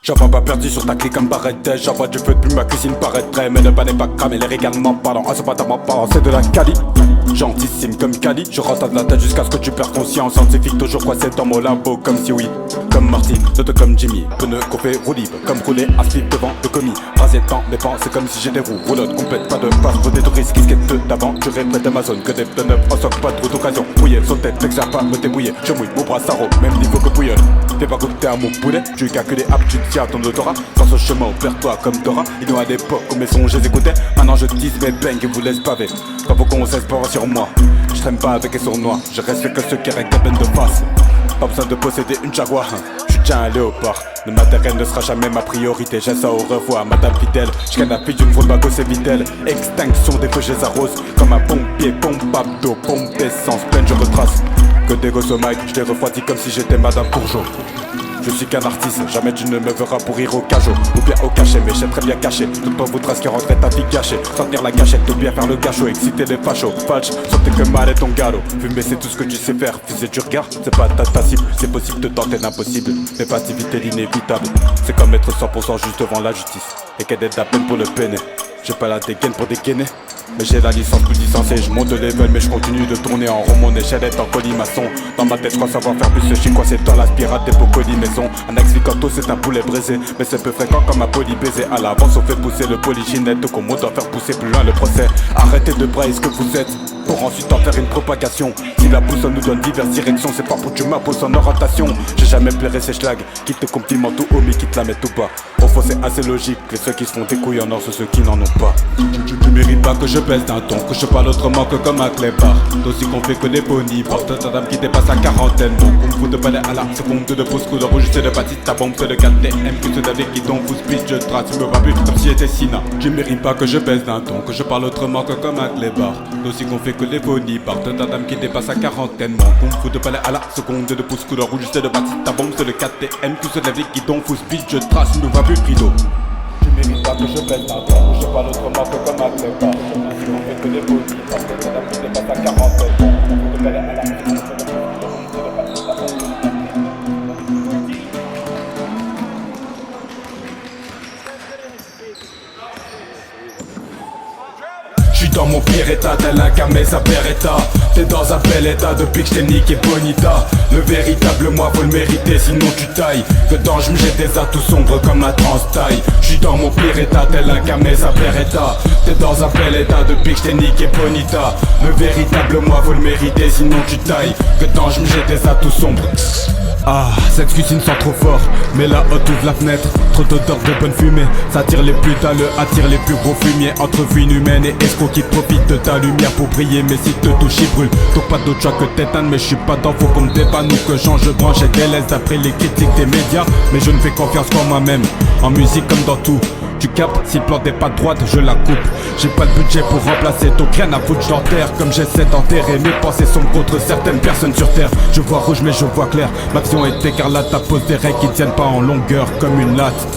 J'envoie pas perdu sur ta clique comme barrette. J'envoie du feu depuis ma cuisine paraîtrait. Mais le bas n'est pas cramé, les régalements pardon. Ah c'est pas tellement parlant, c'est de la quali. Gentissime comme Cali, je rentre de la tête jusqu'à ce que tu perds conscience. Scientifique toujours coincé dans mon labo comme si oui. Comme Martin, d'autres comme Jimmy. Pneu coupé, roue libre, comme rouler à slip devant le commis. Rasé dans les pans, c'est comme si j'ai des roues roulottes complètes. Pas de passe, faut des touristes qui skatent d'avant. Je près d'Amazon, que des pneus neufs en stock, pas de route d'occasion. Mouillé, sauter, t'exerce pas, me débrouiller. Je mouille mon bras sarro, même niveau que bouillonne. T'es pas goûté à mon poulet, tu calcules les aptitudes, tiens ton odorat. Dans ce chemin, perds-toi comme Dora. Il doit à l'époque où mes sons, je les écoutais. Maintenant je tease mes bangs et vous laisse paver. Quand vos conseils pas sur moi. Je traîne pas avec les sournois, je respecte que ceux qui règlent des peines de face. Pas besoin de posséder une Jaguar, je tiens un léopard. Le matériel ne sera jamais ma priorité, j'ai ça au revoir, madame fidèle. Je canne la fille d'une fraude bague c'est vitelle. Extinction des feux, je les arrose. Comme un pompier, pompe abdos, pompe d'essence pleine, je retrace. Que des gosses au mic, je les refroidis comme si j'étais madame Courgeot. Je suis qu'un artiste, jamais tu ne me verras pourrir au cajot. Ou bien au cachet, mais j'ai très bien caché. Tout pas vous trace qui rentrait ta vie gâchée. Sans tenir la gâchette, ou bien faire le gâchot. Exciter les fachos, falch, sortez que mal est ton galop. Fumer c'est tout ce que tu sais faire, fuser tu regardes, c'est pas ta cible. C'est possible de tenter l'impossible, mais passivité l'inévitable. C'est comme être 100% juste devant la justice. Et qu'elle est de la peine pour le peiner. J'ai pas la dégaine pour dégainer. Mais j'ai la licence plus licenciée, je monte de level mais je continue de tourner en rond. Mon échelle est en colimaçon. Dans ma tête je crois savoir faire plus, je suis coincé dans la spirale des pocolis maison. Un ex-licanto c'est un poulet brisé, mais c'est peu fréquent comme un poli baiser. À l'avance on fait pousser le polyginette, comme on doit faire pousser plus loin le procès. Arrêtez de brailler ce que vous êtes, pour ensuite en faire une propagation. Si la boussole nous donne diverses directions, c'est pas pour que tu m'imposes en orientation. J'ai jamais plairé ces schlags, qui te complimentent ou homie, qui te la mettent ou pas. Au fond c'est assez logique, les ceux qui se font des couilles en or, c'est ceux qui n'en ont pas. Tu mérites pas que je baisse d'un ton, que je parle autrement que comme un clébard. D'aussi qu'on fait que des bonnies, porte ta dame qui dépasse la quarantaine. Bon, on me fout de balai à la seconde de fausse coup d'enregistrer de bâtisse, ta bombe c'est le 4DM. Que ceux d'avec qui donc vous speech, je trace, tu me vois plus comme si j'étais Sina. Tu mérites pas que je baisse d'un ton, que je parle autrement que comme un clébard. D'aussi qu'on fait que les bonnies, porte ta dame qui dépasse la quarantaine. Bon, on me fout de balai à la seconde de fausse coup d'enregistrer de bâtisse, ta bombe c'est le 4DM. Que ceux d'avec qui donc vous speech, je trace, tu me vois plus rideau. Tu mérites pas que je baisse d'un ton, que je parle autrement que comme un clébard. D'aussi qu'on fait que les bonnies, porte ta dame qui dépasse la quarantaine. Bon, on me fout de balai à la seconde de fausse coup d'enregistrer de bâtisse, ta bombe c'est le 4DM. J'suis dans mon pire état, tel un Kameza Beretta. T'es dans un bel état depuis que j't'ai niqué bonita. Le véritable moi faut le mériter sinon tu tailles. Dedans j'me jette des atouts sombres comme un trans-taille. J'suis dans mon pire état tel un Kameza Beretta. T'es dans un bel état depuis que j't'ai niqué bonita. Le véritable moi faut le mériter sinon tu tailles. Dedans j'me jette des atouts sombres. Ah, cette cuisine sent trop fort, mais la hotte ouvre la fenêtre. Trop d'odeur de bonne fumée, ça attire les plus taleux, attire les plus gros fumiers. Entre vie inhumaine et escrocs qui profitent de ta lumière pour briller. Mais si te touche il brûle, donc pas d'autre choix que t'éteindre. Mais je suis pas dans, faut qu'on me dépanne ou que change de branche et délaisse d'après les critiques des médias. Mais je ne fais confiance qu'en moi-même, en musique comme dans tout. Tu captes, s'il plante des pattes droites, je la coupe. J'ai pas le budget pour remplacer, donc rien à foutre, j'enterre. Comme j'essaie d'enterrer mes pensées sombres contre certaines personnes sur terre. Je vois rouge mais je vois clair, ma vision est écarlate. Ta pose des règles qui tiennent pas en longueur comme une latte.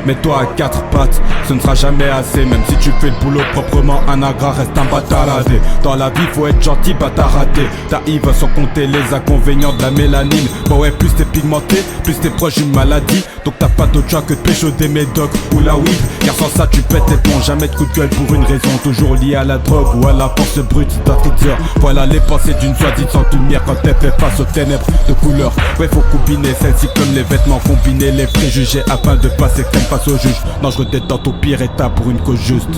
Mais toi à quatre pattes, ce ne sera jamais assez. Même si tu fais le boulot proprement, un agrat reste un bataradé. Dans la vie faut être gentil, pas t'as raté. T'arrives sans compter les inconvénients de la mélanine. Bah ouais, plus t'es pigmenté, plus t'es proche d'une maladie. Donc t'as pas d'autre choix que de pécho des médocs ou la weed. Car sans ça tu pètes les plombs, jamais de coup de gueule pour une raison. Toujours liée à la drogue ou à la force brute d'un traiteur. Voilà les pensées d'une soi-disant lumière quand elle fait face aux ténèbres de couleur. Ouais faut combiner celle-ci comme les vêtements, combiner les préjugés afin de passer comme face au juge. Dangereux d'être dans ton pire état pour une cause juste.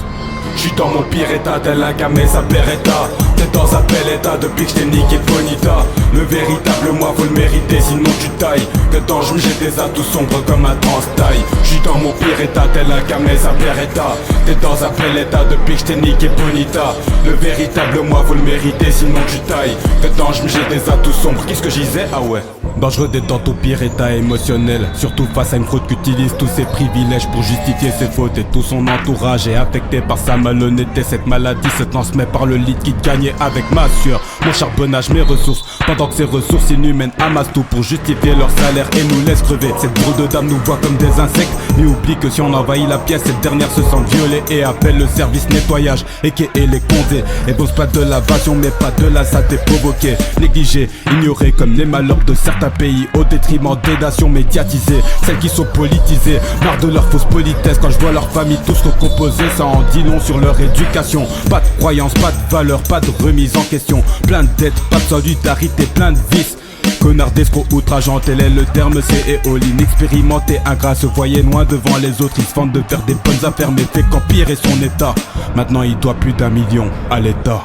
J'suis dans mon pire état tel un Kameza Beretta. T'es dans un bel état depuis que j't'ai niqué bonita. Le véritable moi faut le mériter sinon tu tailles. Dedans j'me jette des atouts sombres comme un trans-taille. J'suis dans mon pire état tel un Kameza Beretta. T'es dans un bel état depuis que j't'ai niqué bonita. Le véritable moi faut le mériter sinon tu tailles. Dedans j'me jette des atouts sombres. Qu'est-ce que j'disais? Ah ouais. Dangereux d'être dans ton pire état émotionnel. Surtout face à une fraude qu'utilise tous ses privilèges pour justifier ses fautes. Et tout son entourage est affecté par sa malhonnêteté. Cette maladie se transmet par le lit qui gagnait avec ma sueur. Mon charbonnage, mes ressources. Pendant que ces ressources inhumaines amassent tout pour justifier leur salaire et nous laissent crever. Cette bourre de dame nous voit comme des insectes, mais oublie que si on envahit la pièce, cette dernière se sent violée et appelle le service nettoyage et les condés. Et bosse pas de l'invasion mais pas de la saleté provoquée. Négligée, ignorée comme les malheurs de certains un pays au détriment des nations médiatisées, celles qui sont politisées. Marre de leur fausse politesse quand je vois leur famille tous recomposés. Ça en dit long sur leur éducation. Pas de croyance, pas de valeur, pas de remise en question. Plein de dettes, pas de solidarité, plein de vices. Connard d'escroc outrageant, tel est le terme, c'est éolé. Inexpérimenté, ingrat, se voyait loin devant les autres. Il se vante de faire des bonnes affaires mais fait qu'empirer son état. Maintenant il doit plus d'1 million à l'état.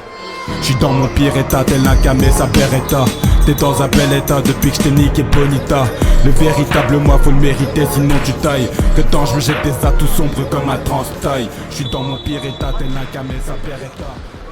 J'suis dans mon pire état, tel un camé sa beretta. T'es dans un bel état depuis que j't'ai niqué bonita. Le véritable moi faut le mériter sinon tu tailles. Que tant je me jette des atouts sombres comme un trans-taille. J'suis dans mon pire état, tel un camé sa beretta.